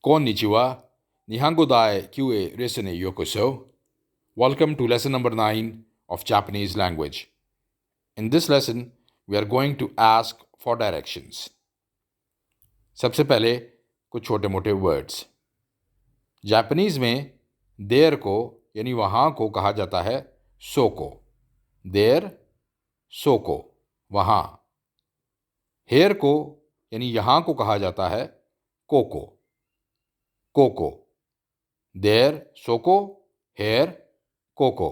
Konnichiwa, Nihongo dai kyue resune yokoso. Welcome to lesson number 9 of Japanese language. In this lesson, we are going to ask for directions. सबसे पहले कुछ छोटे मोटे words. Japanese में देर को यानी वहाँ को कहा जाता है सोको. देर, सोको, वहाँ. हेयर को यानी यहाँ को कहा जाता है कोको. कोको. देर, सोको, हेयर, कोको.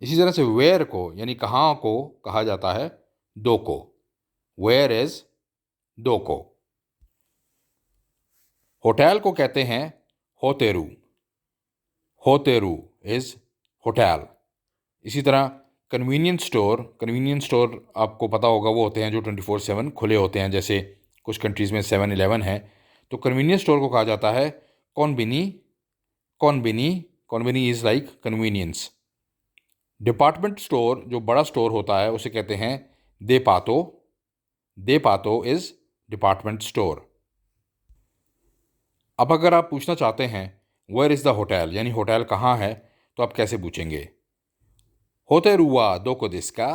इसी तरह से वेयर को यानी कहाँ को कहा जाता है दोको. वेयर इज दोको. होटल को कहते हैं होतेरू. होतेरू इज होटल. इसी तरह कन्वीनियंस स्टोर आपको पता होगा वो होते हैं जो 24/7 खुले होते हैं. जैसे कुछ कंट्रीज़ में 7-Eleven है, तो कन्वीनियंस स्टोर को कहा जाता है कॉन्बिनी. कॉन्बिनी. कॉन्बिनी is like convenience. Department store जो बड़ा स्टोर होता है उसे कहते हैं देपातो. देपातो इज़ डिपार्टमेंट स्टोर. अब अगर आप पूछना चाहते हैं वेयर इज़ द होटल यानी होटल कहाँ है, तो आप कैसे पूछेंगे? होतेरू वा दोको देसु का?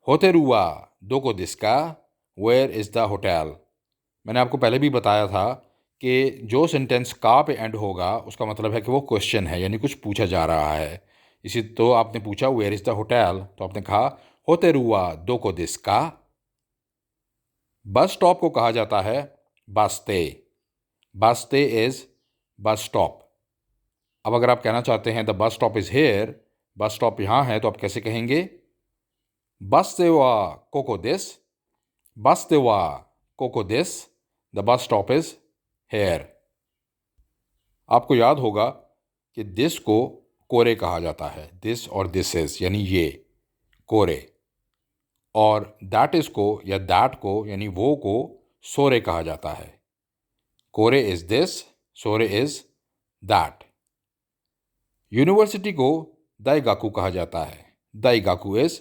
होतेरू वा दोको देसु का? Where is the hotel. मैंने आपको पहले भी बताया था कि जो सेंटेंस का पे एंड होगा उसका मतलब है कि वो क्वेश्चन है यानी कुछ पूछा जा रहा है. इसी तो आपने पूछा वेयर इज़ द होटल, तो आपने कहा होतेरू वा दोको देसु का? बस स्टॉप को कहा जाता है बास्ते. बास्ते इज़ बस स्टॉप. अब अगर आप कहना चाहते हैं the bus stop is hair, bus stop यहाँ है, तो आप कैसे कहेंगे? बास्ते वा कोको देसु. बास्ते वा कोको देसु. The bus stop is here. आपको याद होगा कि दिस को कोरे कहा जाता है. दिस और दिस इज़ यानी ये कोरे. और दैट इज़ को या दैट को यानी वो को सोरे कहा जाता है. कोरे इज़ दिस, सोरे इज़ दैट. यूनिवर्सिटी को दाइगाकू कहा जाता है. दाइगाकू इज़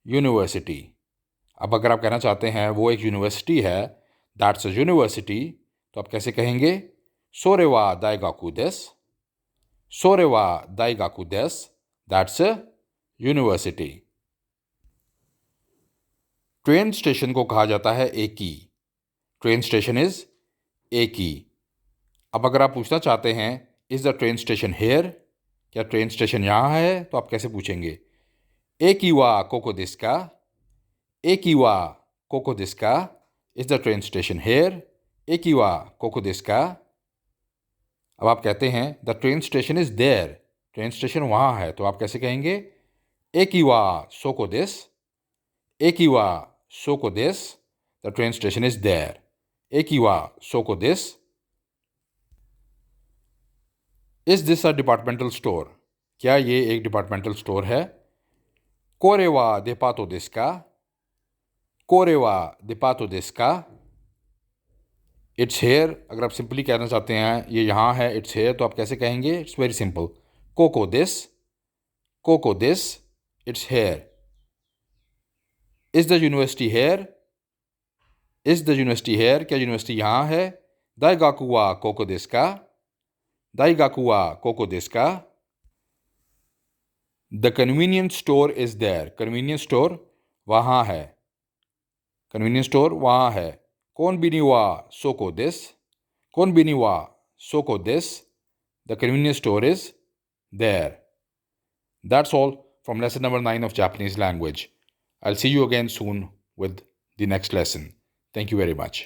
यूनिवर्सिटी. अब अगर आप कहना चाहते हैं वो एक यूनिवर्सिटी है, दैट्स अ यूनिवर्सिटी, तो आप कैसे कहेंगे? सोरे वा दाइगाकू देसु. सोरे वा दाइगाकू देसु. That's a university. Train station को कहा जाता है एकी. ट्रेन स्टेशन इज़ एकी. अब अगर आप पूछना चाहते हैं is the train station here, क्या ट्रेन स्टेशन यहाँ है, तो आप कैसे पूछेंगे? एकी वा कोको देसु का? एकी वा कोको देसु का? Is the train station here? एकी वा कोको देसु का? अब आप कहते हैं the train station is there. Train station वहाँ है, तो आप कैसे कहेंगे? एकी वा सोको देसु. एकी वा सोको देसु. The train station is there. एकी वा सोको देसु. Is this a departmental store? क्या ये एक डिपार्टमेंटल स्टोर है? कोरे वा देपातो देसु का? कोरे वा देपातो देसु का? It's here. अगर आप सिंपली कहना चाहते हैं ये यहाँ है, इट्स हेयर, तो आप कैसे कहेंगे? It's very simple. कोको देसु. कोको देसु. It's here. Is the university here? Is the university here? क्या यूनिवर्सिटी यहाँ है? दाइगाकू वा कोको देसु का? दाइगाकू वा कोको देसु का? The convenience store is there. Convenience store वहाँ है. कन्वीनियंस स्टोर वहाँ है. कोनबिनी वा सोको देसु. कोनबिनी वा सोको देसु. The convenience store is there. That's all from lesson number 9 of Japanese language. I'll see you again soon with the next lesson. Thank you very much.